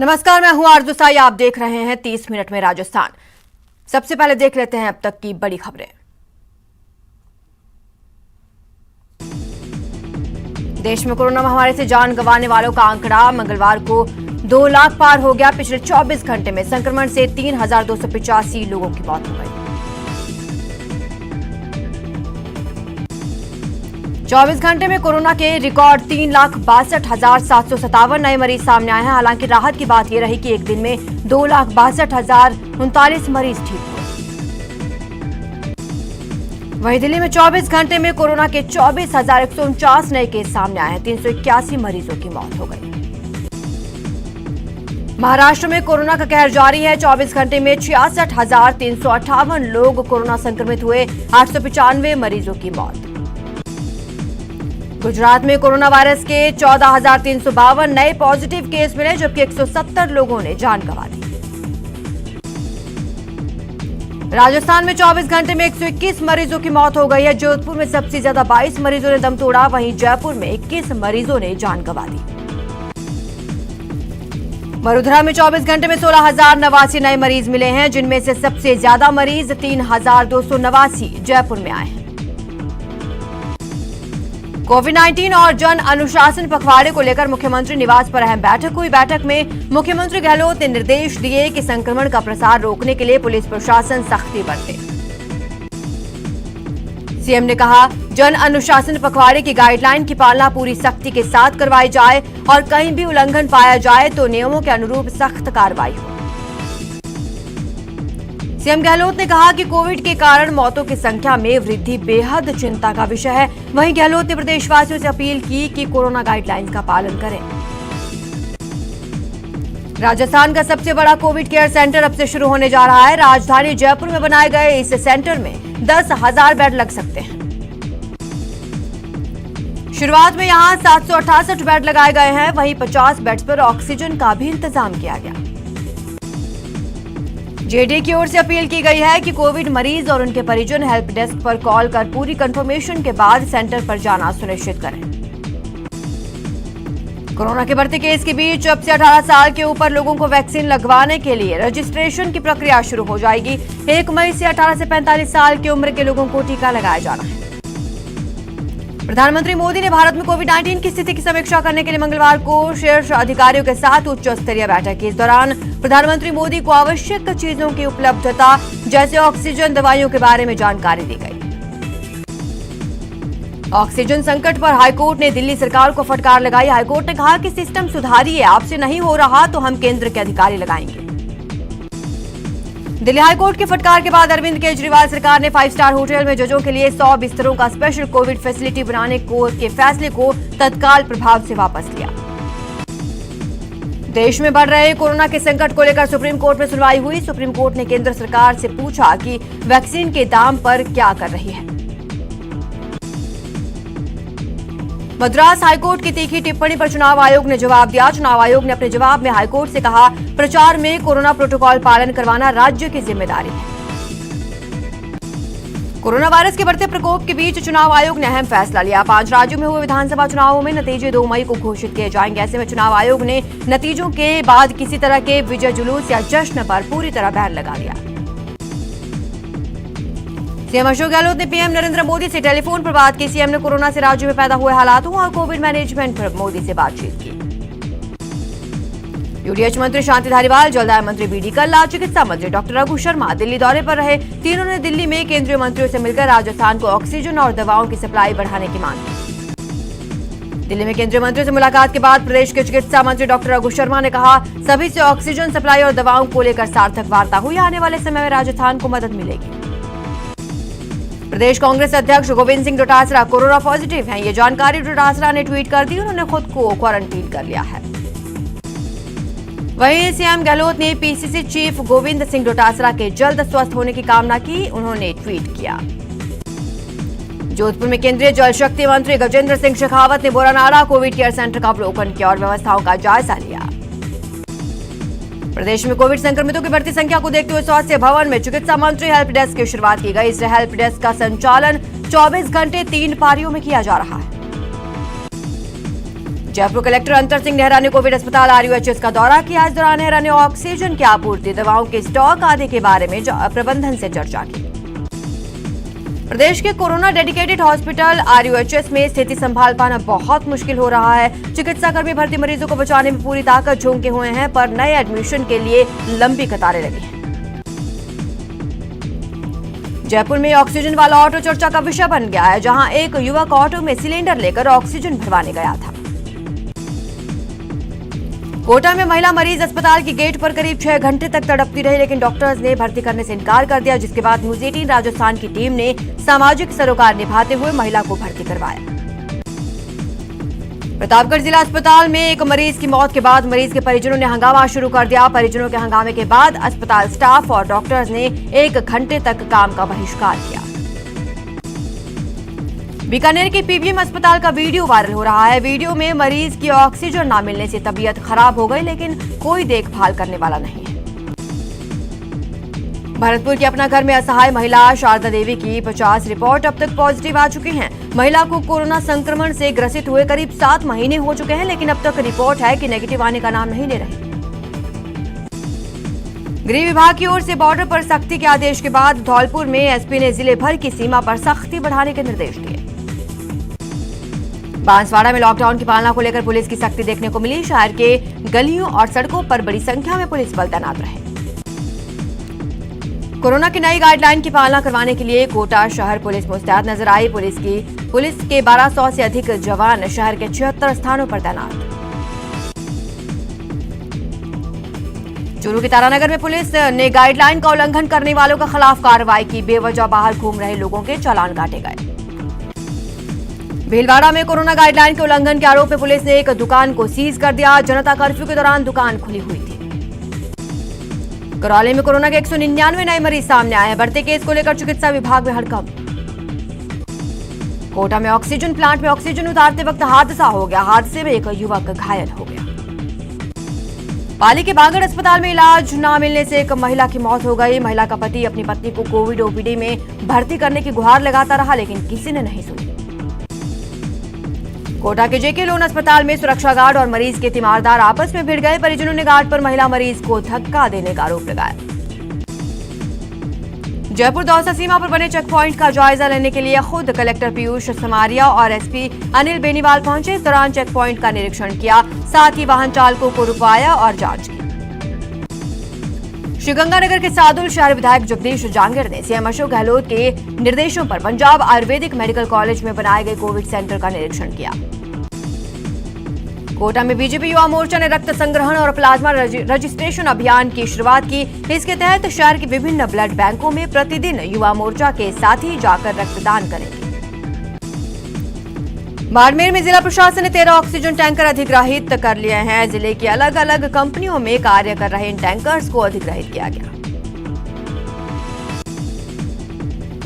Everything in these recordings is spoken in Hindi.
नमस्कार, मैं हूं आरजू साई। आप देख रहे हैं 30 मिनट में राजस्थान। सबसे पहले देख लेते हैं अब तक की बड़ी खबरें। देश में कोरोना महामारी से जान गंवाने वालों का आंकड़ा मंगलवार को 2 लाख पार हो गया। पिछले 24 घंटे में संक्रमण से 3,285 लोगों की मौत हो गई। 24 घंटे में कोरोना के रिकॉर्ड 3,62,757 नए मरीज सामने आए हैं। हालांकि राहत की बात यह रही कि एक दिन में 2,62,039 मरीज ठीक हुए। वहीं दिल्ली में 24 घंटे में कोरोना के 24,149 नए केस सामने आए हैं। 381 मरीजों की मौत हो गई। महाराष्ट्र में कोरोना का कहर जारी है। 24 घंटे में 66,358 लोग कोरोना संक्रमित हुए। 895 मरीजों की मौत। गुजरात में कोरोना वायरस के 14,352 नए पॉजिटिव केस मिले, जबकि 170 लोगों ने जान गंवा दी। राजस्थान में 24 घंटे में 121 मरीजों की मौत हो गई है। जोधपुर में सबसे ज्यादा 22 मरीजों ने दम तोड़ा। वहीं जयपुर में 21 मरीजों ने जान गंवा दी। वडोदरा में 24 घंटे में 16,089 नए मरीज मिले हैं, जिनमें से सबसे ज्यादा मरीज 3,289 जयपुर में आए हैं। कोविड-19 और जन अनुशासन पखवाड़े को लेकर मुख्यमंत्री निवास पर अहम बैठक हुई। बैठक में मुख्यमंत्री गहलोत ने निर्देश दिए कि संक्रमण का प्रसार रोकने के लिए पुलिस प्रशासन सख्ती बरते। सीएम ने कहा, जन अनुशासन पखवाड़े की गाइडलाइन की पालना पूरी सख्ती के साथ करवाई जाए और कहीं भी उल्लंघन पाया जाए तो नियमों के अनुरूप सख्त कार्रवाई हो। सीएम गहलोत ने कहा कि कोविड के कारण मौतों की संख्या में वृद्धि बेहद चिंता का विषय है। वहीं गहलोत ने प्रदेशवासियों से अपील की कि कोरोना गाइडलाइंस का पालन करें। राजस्थान का सबसे बड़ा कोविड केयर सेंटर अब से शुरू होने जा रहा है। राजधानी जयपुर में बनाए गए इस सेंटर में 10,000 बेड लग सकते हैं। शुरुआत में यहां 768 बेड लगाए गए हैं। वहीं 50 बेड्स पर ऑक्सीजन का भी इंतजाम किया गया। जेडीए की ओर से अपील की गई है कि कोविड मरीज और उनके परिजन हेल्प डेस्क पर कॉल कर पूरी कंफर्मेशन के बाद सेंटर पर जाना सुनिश्चित करें। कोरोना के बढ़ते केस के बीच अब से 18 साल के ऊपर लोगों को वैक्सीन लगवाने के लिए रजिस्ट्रेशन की प्रक्रिया शुरू हो जाएगी। 1 मई से 18 से 45 साल की उम्र के लोगों को टीका लगाया जाना है। प्रधानमंत्री मोदी ने भारत में कोविड-19 की स्थिति की समीक्षा करने के लिए मंगलवार को शीर्ष अधिकारियों के साथ उच्च स्तरीय बैठक की। इस दौरान प्रधानमंत्री मोदी को आवश्यक चीजों की उपलब्धता जैसे ऑक्सीजन, दवाइयों के बारे में जानकारी दी गई। ऑक्सीजन संकट पर हाईकोर्ट ने दिल्ली सरकार को फटकार लगाई। हाईकोर्ट ने कहा कि सिस्टम सुधारिए, आपसे नहीं हो रहा तो हम केंद्र के अधिकारी लगाएंगे। दिल्ली हाईकोर्ट की फटकार के बाद अरविंद केजरीवाल सरकार ने 5 स्टार होटल में जजों के लिए 100 बिस्तरों का स्पेशल कोविड फैसिलिटी बनाने के फैसले को तत्काल प्रभाव से वापस लिया। देश में बढ़ रहे कोरोना के संकट को लेकर सुप्रीम कोर्ट में सुनवाई हुई। सुप्रीम कोर्ट ने केंद्र सरकार से पूछा कि वैक्सीन के दाम पर क्या कर रही है। मद्रास हाईकोर्ट की तीखी टिप्पणी पर चुनाव आयोग ने जवाब दिया। चुनाव आयोग ने अपने जवाब में हाईकोर्ट से कहा, प्रचार में कोरोना प्रोटोकॉल पालन करवाना राज्य की जिम्मेदारी है। कोरोना वायरस के बढ़ते प्रकोप के बीच चुनाव आयोग ने अहम फैसला लिया। 5 राज्यों में हुए विधानसभा चुनावों में नतीजे 2 मई को घोषित किए जाएंगे। ऐसे में चुनाव आयोग ने नतीजों के बाद किसी तरह के विजय जुलूस या जश्न पर पूरी तरह बैन लगा दिया। सीएम अशोक गहलोत ने पीएम नरेंद्र मोदी से टेलीफोन पर बात की। सीएम ने कोरोना से राज्य में पैदा हुए हालातों और कोविड मैनेजमेंट पर मोदी से बातचीत की। यूडीएच मंत्री शांति धारीवाल, जलदाय मंत्री बीडी कल्ला, चिकित्सा मंत्री डॉक्टर रघु शर्मा दिल्ली दौरे पर रहे। तीनों ने दिल्ली में केंद्रीय मंत्रियों से मिलकर राजस्थान को ऑक्सीजन और दवाओं की सप्लाई बढ़ाने की मांग की। दिल्ली में केंद्रीय मंत्रियों से मुलाकात के बाद प्रदेश के चिकित्सा मंत्री डॉक्टर रघु शर्मा ने कहा, सभी से ऑक्सीजन सप्लाई और दवाओं को लेकर सार्थक वार्ता हुई। आने वाले समय में राजस्थान को मदद मिलेगी। प्रदेश कांग्रेस अध्यक्ष गोविंद सिंह डोटासरा कोरोना पॉजिटिव हैं। ये जानकारी डोटासरा ने ट्वीट कर दी। उन्होंने खुद को क्वारंटीन कर लिया है। वहीं सीएम गहलोत ने पीसीसी चीफ गोविंद सिंह डोटासरा के जल्द स्वस्थ होने की कामना की। उन्होंने ट्वीट किया। जोधपुर में केंद्रीय जल शक्ति मंत्री गजेंद्र सिंह शेखावत ने बोरानाड़ा कोविड केयर सेंटर का अवलोकन किया और व्यवस्थाओं का जायजा लिया। प्रदेश में कोविड संक्रमितों की बढ़ती संख्या को देखते हुए स्वास्थ्य भवन में चिकित्सा मंत्री हेल्प डेस्क की शुरुआत की गई। इस हेल्प डेस्क का संचालन 24 घंटे 3 पारियों में किया जा रहा है। जयपुर कलेक्टर अंतर सिंह नेहरा ने कोविड अस्पताल आरयूएचएस का दौरा किया। इस दौरान नेहरा ने ऑक्सीजन की आपूर्ति, दवाओं के स्टॉक आदि के बारे में प्रबंधन से चर्चा की। प्रदेश के कोरोना डेडिकेटेड हॉस्पिटल आरयूएचएस में स्थिति संभाल पाना बहुत मुश्किल हो रहा है। चिकित्साकर्मी भर्ती मरीजों को बचाने में पूरी ताकत झोंके हुए हैं, पर नए एडमिशन के लिए लंबी कतारें लगी हैं। जयपुर में ऑक्सीजन वाला ऑटो चर्चा का विषय बन गया है, जहां एक युवक ऑटो में सिलेंडर लेकर ऑक्सीजन भरवाने गया था। कोटा में महिला मरीज अस्पताल की गेट पर करीब 6 घंटे तक तड़पती रही, लेकिन डॉक्टर्स ने भर्ती करने से इनकार कर दिया, जिसके बाद न्यूज 18 राजस्थान की टीम ने सामाजिक सरोकार निभाते हुए महिला को भर्ती करवाया। प्रतापगढ़ जिला अस्पताल में एक मरीज की मौत के बाद मरीज के परिजनों ने हंगामा शुरू कर दिया। परिजनों के हंगामे के बाद अस्पताल स्टाफ और डॉक्टर्स ने 1 घंटे तक काम का बहिष्कार किया। बीकानेर के पीबीएम अस्पताल का वीडियो वायरल हो रहा है। वीडियो में मरीज की ऑक्सीजन न मिलने से तबीयत खराब हो गई, लेकिन कोई देखभाल करने वाला नहीं है। भरतपुर की अपना घर में असहाय महिला शारदा देवी की 50 रिपोर्ट अब तक पॉजिटिव आ चुकी हैं। महिला को कोरोना संक्रमण से ग्रसित हुए करीब 7 महीने हो चुके हैं, लेकिन अब तक रिपोर्ट है कि नेगेटिव आने का नाम नहीं ले रहे। गृह विभाग की ओर से बॉर्डर पर सख्ती के आदेश के बाद धौलपुर में एसपी ने जिले भर की सीमा पर सख्ती बढ़ाने के निर्देश दिए। बांसवाड़ा में लॉकडाउन की पालना को लेकर पुलिस की सख्ती देखने को मिली। शहर के गलियों और सड़कों पर बड़ी संख्या में पुलिस बल तैनात रहे। कोरोना की नई गाइडलाइन की पालना करवाने के लिए कोटा शहर पुलिस मुस्तैद नजर आई। पुलिस के 1200 से अधिक जवान शहर के 76 स्थानों पर तैनात। चूरू के तारानगर में पुलिस ने गाइडलाइन का उल्लंघन करने वालों के खिलाफ कार्रवाई की। बेवजह बाहर घूम रहे लोगों के चालान काटे गए। भीलवाड़ा में कोरोना गाइडलाइन के उल्लंघन के आरोप में पुलिस ने एक दुकान को सीज कर दिया। जनता कर्फ्यू के दौरान दुकान खुली हुई थी। करौली में कोरोना के 199 नए मरीज सामने आए हैं। बढ़ते केस को लेकर चिकित्सा विभाग में हड़कंप। कोटा में ऑक्सीजन प्लांट में ऑक्सीजन उतारते वक्त हादसा हो गया। हादसे में एक युवक घायल हो गया। पाली के बागड़ अस्पताल में इलाज न मिलने से एक महिला की मौत हो गई। महिला का पति अपनी पत्नी को कोविड ओपीडी में भर्ती करने की गुहार लगाता रहा, लेकिन किसी ने नहीं सुनी। कोटा के जेके लोन अस्पताल में सुरक्षा गार्ड और मरीज के तीमारदार आपस में भिड़ गए। परिजनों ने गार्ड पर महिला मरीज को धक्का देने का आरोप लगाया। जयपुर दौसा सीमा पर बने चेक पॉइंट का जायजा लेने के लिए खुद कलेक्टर पीयूष समारिया और एसपी अनिल बेनीवाल पहुंचे। इस दौरान चेक पॉइंट का निरीक्षण किया, साथ ही वाहन चालकों को रुकवाया और जांच की। श्रीगंगानगर के सादुल शहर विधायक जगदीश जांगिड़ ने सीएम अशोक गहलोत के निर्देशों पर पंजाब आयुर्वेदिक मेडिकल कॉलेज में बनाए गए कोविड सेंटर का निरीक्षण किया। कोटा में बीजेपी युवा मोर्चा ने रक्त संग्रहण और प्लाज्मा रजिस्ट्रेशन अभियान की शुरुआत की। इसके तहत शहर के विभिन्न ब्लड बैंकों में प्रतिदिन युवा मोर्चा के साथी जाकर रक्तदान करेंगे। बाड़मेर में जिला प्रशासन ने 13 ऑक्सीजन टैंकर अधिग्रहित कर लिए हैं। जिले की अलग अलग कंपनियों में कार्य कर रहे इन टैंकर्स को अधिग्रहित किया गया।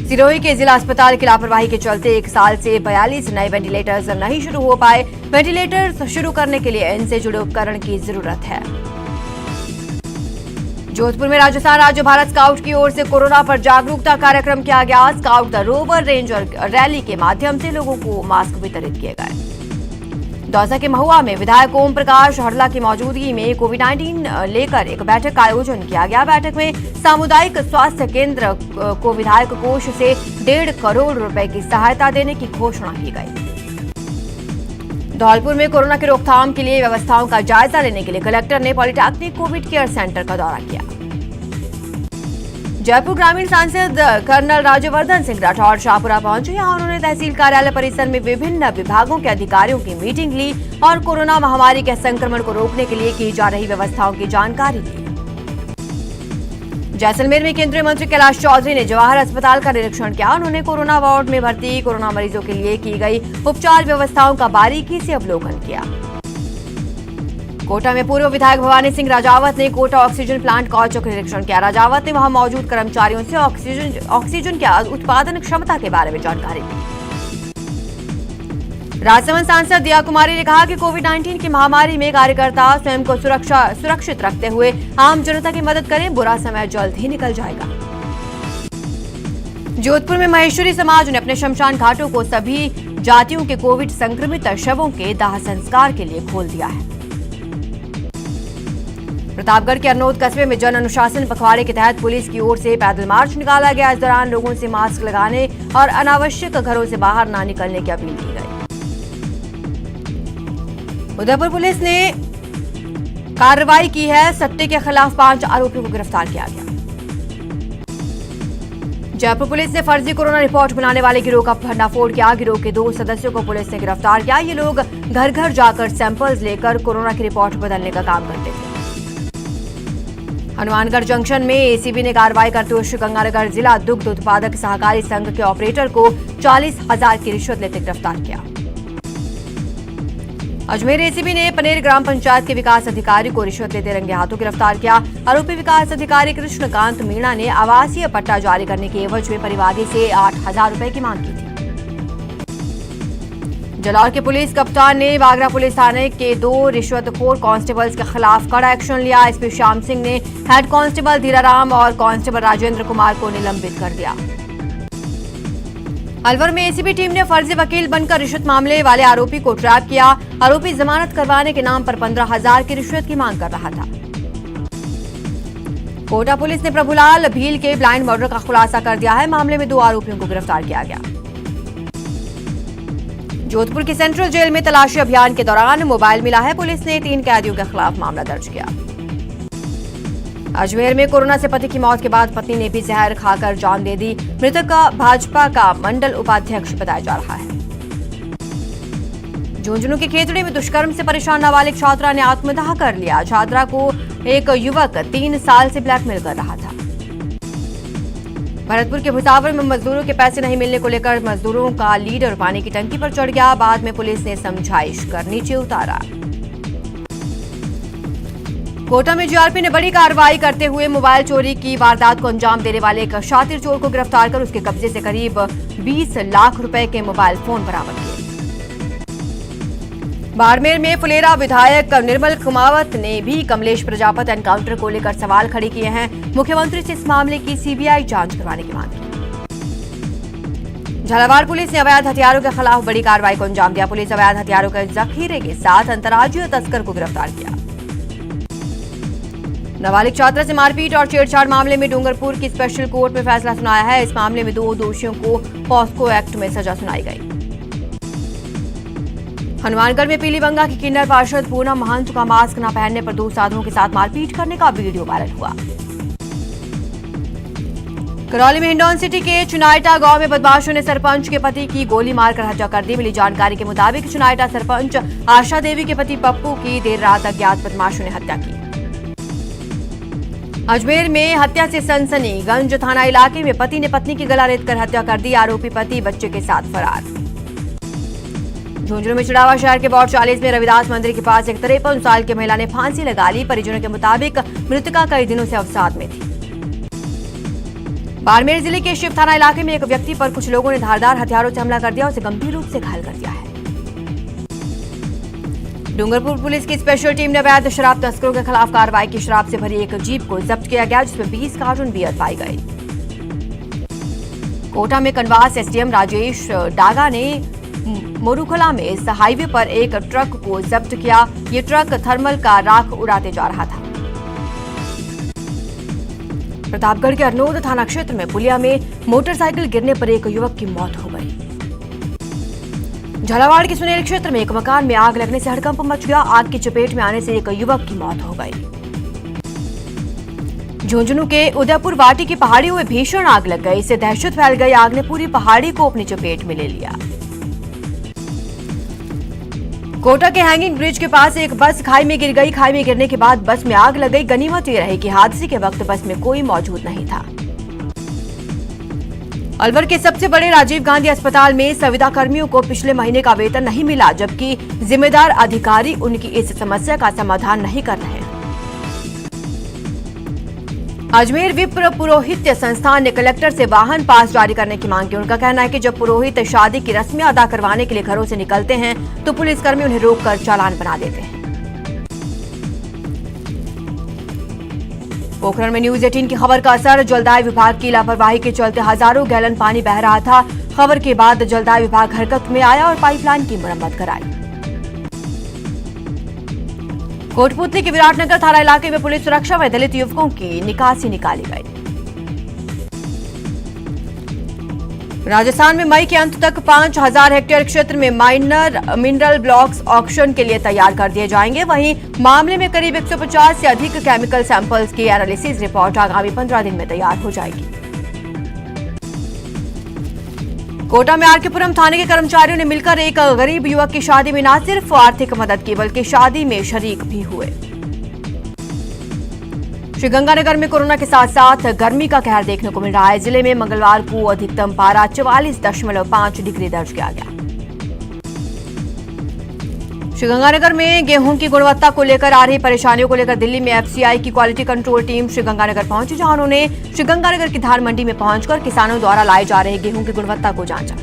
सिरोही के जिला अस्पताल की लापरवाही के चलते 1 साल से 42 नए वेंटिलेटर्स नहीं शुरू हो पाए। वेंटिलेटर्स शुरू करने के लिए इनसे जुड़े उपकरण की जरूरत है। जोधपुर में राजस्थान राज्य भारत स्काउट की ओर से कोरोना पर जागरूकता कार्यक्रम किया गया। Scout the rover ranger rally के माध्यम से लोगों को मास्क वितरित किए गए। दौसा के महुआ में विधायक ओम प्रकाश हरला की मौजूदगी में कोविड-19 लेकर एक बैठक का आयोजन किया गया। बैठक में सामुदायिक स्वास्थ्य केंद्र को विधायक कोष से 1.5 करोड़ रुपए की सहायता देने की घोषणा की गई। धौलपुर में कोरोना की रोकथाम के लिए व्यवस्थाओं का जायजा लेने के लिए कलेक्टर ने पॉलिटेक्निक कोविड केयर सेंटर का दौरा किया। जयपुर ग्रामीण सांसद कर्नल राज्यवर्धन सिंह राठौर शाहपुरा पहुंचे। यहां उन्होंने तहसील कार्यालय परिसर में विभिन्न विभागों के अधिकारियों की मीटिंग ली और कोरोना महामारी के संक्रमण को रोकने के लिए की जा रही व्यवस्थाओं की जानकारी ली। जैसलमेर में केंद्रीय मंत्री कैलाश चौधरी ने जवाहर अस्पताल का निरीक्षण किया। उन्होंने कोरोना वार्ड में भर्ती कोरोना मरीजों के लिए की गई उपचार व्यवस्थाओं का बारीकी से अवलोकन किया। कोटा में पूर्व विधायक भवानी सिंह राजावत ने कोटा ऑक्सीजन प्लांट का औचक निरीक्षण किया। राजावत ने वहां मौजूद कर्मचारियों से ऑक्सीजन की उत्पादन क्षमता के बारे में जानकारी दी। राजसमंद सांसद दिया कुमारी ने कहा कि कोविड-19 की महामारी में कार्यकर्ता स्वयं को सुरक्षित रखते हुए आम जनता की मदद करें। बुरा समय जल्द ही निकल जाएगा। जोधपुर में महेश्वरी समाज ने अपने शमशान घाटों को सभी जातियों के कोविड संक्रमित शवों के दाह संस्कार के लिए खोल दिया है। प्रतापगढ़ के अरनोद कस्बे में जन अनुशासन पखवाड़े के तहत पुलिस की ओर से पैदल मार्च निकाला गया। इस दौरान लोगों से मास्क लगाने और अनावश्यक घरों से बाहर न निकलने की अपील की गई। उदयपुर पुलिस ने कार्रवाई की है। सट्टे के खिलाफ 5 आरोपियों को गिरफ्तार किया गया। जयपुर पुलिस ने फर्जी कोरोना रिपोर्ट बनाने वाले गिरोह का भंडाफोड़ किया। गिरोह के 2 सदस्यों को पुलिस ने गिरफ्तार किया। ये लोग घर घर जाकर सैंपल्स लेकर कोरोना की रिपोर्ट बदलने का काम करते थे। हनुमानगढ़ जंक्शन में एसीबी ने कार्रवाई करते हुए श्रीगंगानगर जिला दुग्ध उत्पादक सहकारी संघ के ऑपरेटर को 40,000 की रिश्वत लेते गिरफ्तार किया। अजमेर एसीबी ने पनेर ग्राम पंचायत के विकास अधिकारी को रिश्वत लेते रंगे हाथों गिरफ्तार किया। आरोपी विकास अधिकारी कृष्णकांत मीणा ने आवासीय पट्टा जारी करने के एवज में परिवादी से 8,000 रुपए की मांग की थी। जालौर के पुलिस कप्तान ने बागरा पुलिस थाने के 2 रिश्वतखोर कांस्टेबल्स के खिलाफ कड़ा एक्शन लिया। एसपी श्याम सिंह ने हेड कांस्टेबल धीराराम और कांस्टेबल राजेंद्र कुमार को निलंबित कर दिया। अलवर में एसीबी टीम ने फर्जी वकील बनकर रिश्वत मामले वाले आरोपी को ट्रैप किया। आरोपी जमानत करवाने के नाम पर 15,000 की रिश्वत की मांग कर रहा था। कोटा पुलिस ने प्रभुलाल भील के ब्लाइंड मर्डर का खुलासा कर दिया है। मामले में 2 आरोपियों को गिरफ्तार किया गया। जोधपुर की सेंट्रल जेल में तलाशी अभियान के दौरान मोबाइल मिला है। पुलिस ने 3 कैदियों के खिलाफ मामला दर्ज किया। अजमेर में कोरोना से पति की मौत के बाद पत्नी ने भी जहर खाकर जान दे दी। मृतक का भाजपा का मंडल उपाध्यक्ष बताया जा रहा है। झुंझुनू के खेतड़ी में दुष्कर्म से परेशान नाबालिग छात्रा ने आत्मदाह कर लिया। छात्रा को एक युवक 3 साल से ब्लैकमेल कर रहा था। भरतपुर के भुसावर में मजदूरों के पैसे नहीं मिलने को लेकर मजदूरों का लीडर पानी की टंकी पर चढ़ गया। बाद में पुलिस ने समझाइश कर नीचे उतारा। कोटा में जीआरपी ने बड़ी कार्रवाई करते हुए मोबाइल चोरी की वारदात को अंजाम देने वाले एक शातिर चोर को गिरफ्तार कर उसके कब्जे से करीब 20 लाख रुपए के मोबाइल फोन बरामद किए। बाड़मेर में फुलेरा विधायक निर्मल कुमावत ने भी कमलेश प्रजापति एनकाउंटर को लेकर सवाल खड़े किए हैं। मुख्यमंत्री से इस मामले की सीबीआई जांच करवाने की मांग की। झालावाड़ पुलिस ने अवैध हथियारों के खिलाफ बड़ी कार्रवाई को अंजाम दिया। पुलिस अवैध हथियारों के जखीरे के साथ अंतर्राज्यीय तस्कर को गिरफ्तार किया। नाबालिग छात्रा से मारपीट और छेड़छाड़ मामले में डूंगरपुर की स्पेशल कोर्ट में फैसला सुनाया है। इस मामले में 2 दोषियों को पॉस्को एक्ट में सजा सुनाई गई। हनुमानगढ़ में पीलीबंगा की किन्नर पार्षद पूनम महंत का मास्क न पहनने पर 2 साधुओं के साथ मारपीट करने का वीडियो वायरल हुआ। करौली में हिंडौन सिटी के चुनाइटा गांव में बदमाशों ने सरपंच के पति की गोली मारकर हत्या कर दी। मिली जानकारी के मुताबिक चुनाइटा सरपंच आशा देवी के पति पप्पू की देर रात अज्ञात बदमाशों ने हत्या की। अजमेर में हत्या से सनसनी। गंज थाना इलाके में पति ने पत्नी की गला रेत कर हत्या कर दी। आरोपी पति बच्चे के साथ फरार। झुंझुनू में चिड़ावा शहर के वार्ड 40 में रविदास मंदिर के पास एक 53 साल की महिला ने फांसी लगा ली। परिजनों के मुताबिक मृतका कई दिनों से अवसाद में थी। बाड़मेर जिले के शिव थाना इलाके में एक व्यक्ति पर कुछ लोगों ने धारदार हथियारों से हमला कर दिया। उसे गंभीर रूप से घायल कर दिया है। डूंगरपुर पुलिस की स्पेशल टीम ने अवैध शराब तस्करों के खिलाफ कार्रवाई की। शराब से भरी एक जीप को जब्त किया गया जिसमें 20 कार्टून बियर पाई गई। कोटा में कनवास एसडीएम राजेश डागा ने मोरूखला में इस हाईवे पर एक ट्रक को जब्त किया। ये ट्रक थर्मल का राख उड़ाते जा रहा था। प्रतापगढ़ के अरनोद थाना क्षेत्र में पुलिया में मोटरसाइकिल गिरने पर एक युवक की मौत हो गई। झालावाड़ के सुनेल क्षेत्र में एक मकान में आग लगने से हड़कंप मच गया। आग की चपेट में आने से एक युवक की मौत हो गई। झुंझुनू के उदयपुर वाटी की पहाड़ियों में भीषण आग लग गई। इससे दहशत फैल गई। आग ने पूरी पहाड़ी को अपनी चपेट में ले लिया। कोटा के हैंगिंग ब्रिज के पास एक बस खाई में गिर गई। खाई में गिरने के बाद बस में आग लग गई। गनीमत ये रही कि हादसे के वक्त बस में कोई मौजूद नहीं था। अलवर के सबसे बड़े राजीव गांधी अस्पताल में संविदा कर्मियों को पिछले महीने का वेतन नहीं मिला, जबकि जिम्मेदार अधिकारी उनकी इस समस्या का समाधान नहीं कर रहे हैं। अजमेर विप्र पुरोहित्य संस्थान ने कलेक्टर से वाहन पास जारी करने की मांग की। उनका कहना है कि जब पुरोहित शादी की रस्में अदा करवाने के लिए घरों से निकलते हैं तो पुलिसकर्मी उन्हें रोककर चालान बना देते हैं। पोखरण में न्यूज 18 की खबर का असर। जलदाय विभाग की लापरवाही के चलते हजारों गैलन पानी बह रहा था। खबर के बाद जलदाय विभाग हरकत में आया और पाइपलाइन की मरम्मत कराई। कोटपुतली के विराटनगर थाना इलाके में पुलिस सुरक्षा में दलित युवकों की निकासी निकाली गई। राजस्थान में मई के अंत तक 5000 हेक्टेयर क्षेत्र में माइनर मिनरल ब्लॉक्स ऑक्शन के लिए तैयार कर दिए जाएंगे। वहीं मामले में करीब 150 से अधिक केमिकल सैंपल्स की एनालिसिस रिपोर्ट आगामी 15 दिन में तैयार हो जाएगी। कोटा में आरकेपुरम थाने के कर्मचारियों ने मिलकर एक गरीब युवक की शादी में न सिर्फ आर्थिक मदद की बल्कि शादी में शरीक भी हुए। श्रीगंगानगर में कोरोना के साथ साथ गर्मी का कहर देखने को मिल रहा है। जिले में मंगलवार को अधिकतम पारा 44.5 डिग्री दर्ज किया गया। श्रीगंगानगर में गेहूं की गुणवत्ता को लेकर आ रही परेशानियों को लेकर दिल्ली में एफसीआई की क्वालिटी कंट्रोल टीम श्रीगंगानगर पहुंची, जहां उन्होंने श्रीगंगानगर की धान मंडी में पहुंचकर किसानों द्वारा लाए जा रहे गेहूं की गुणवत्ता को जांचा।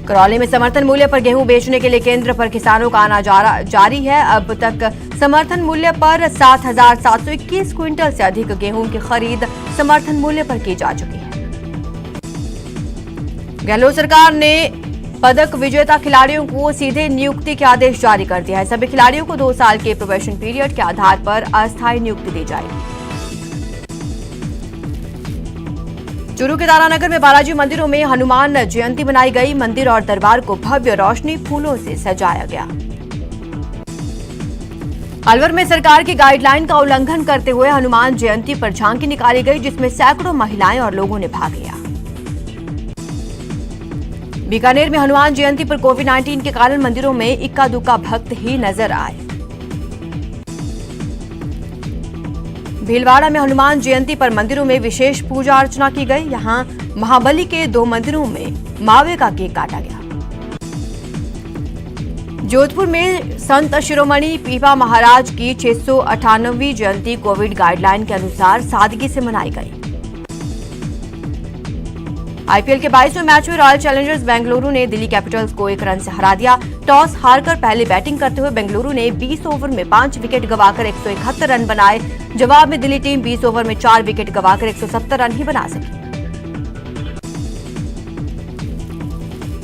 करौली में समर्थन मूल्य पर गेहूं बेचने के लिए केंद्र पर किसानों का आना जारी है। अब तक समर्थन मूल्य पर 7,721 क्विंटल से अधिक गेहूं की खरीद समर्थन मूल्य पर की जा चुकी है। गहलोत सरकार ने पदक विजेता खिलाड़ियों को सीधे नियुक्ति के आदेश जारी कर दिया है। सभी खिलाड़ियों को 2 साल के प्रोबेशन पीरियड के आधार पर अस्थायी नियुक्ति दी जाएगी। चूरू के तारानगर में बालाजी मंदिरों में हनुमान जयंती मनाई गई। मंदिर और दरबार को भव्य रोशनी फूलों से सजाया गया। अलवर में सरकार की गाइडलाइन का उल्लंघन करते हुए हनुमान जयंती पर झांकी निकाली गई, जिसमें सैकड़ों महिलाएं और लोगों ने भाग लिया। बीकानेर में हनुमान जयंती पर कोविड-19 के कारण मंदिरों में इक्का दुक्का भक्त ही नजर आए। भीलवाड़ा में हनुमान जयंती पर मंदिरों में विशेष पूजा अर्चना की गई। यहां महाबली के 2 मंदिरों में मावे का केक काटा गया। जोधपुर में संत शिरोमणि पीपा महाराज की 698वीं जयंती कोविड गाइडलाइन के अनुसार सादगी से मनाई गई। आईपीएल के 22वें मैच में रॉयल चैलेंजर्स बेंगलुरु ने दिल्ली कैपिटल्स को 1 रन से हरा दिया। टॉस हारकर पहले बैटिंग करते हुए बेंगलुरु ने 20 ओवर में 5 विकेट गंवाकर 171 रन बनाए। जवाब में दिल्ली टीम 20 ओवर में 4 विकेट गंवाकर 170 रन ही बना सकी।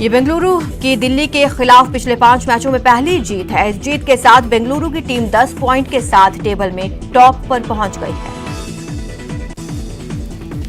ये बेंगलुरु की दिल्ली के खिलाफ पिछले 5 मैचों में पहली जीत है। इस जीत के साथ बेंगलुरु की टीम 10 पॉइंट के साथ टेबल में टॉप पर पहुंच गई है।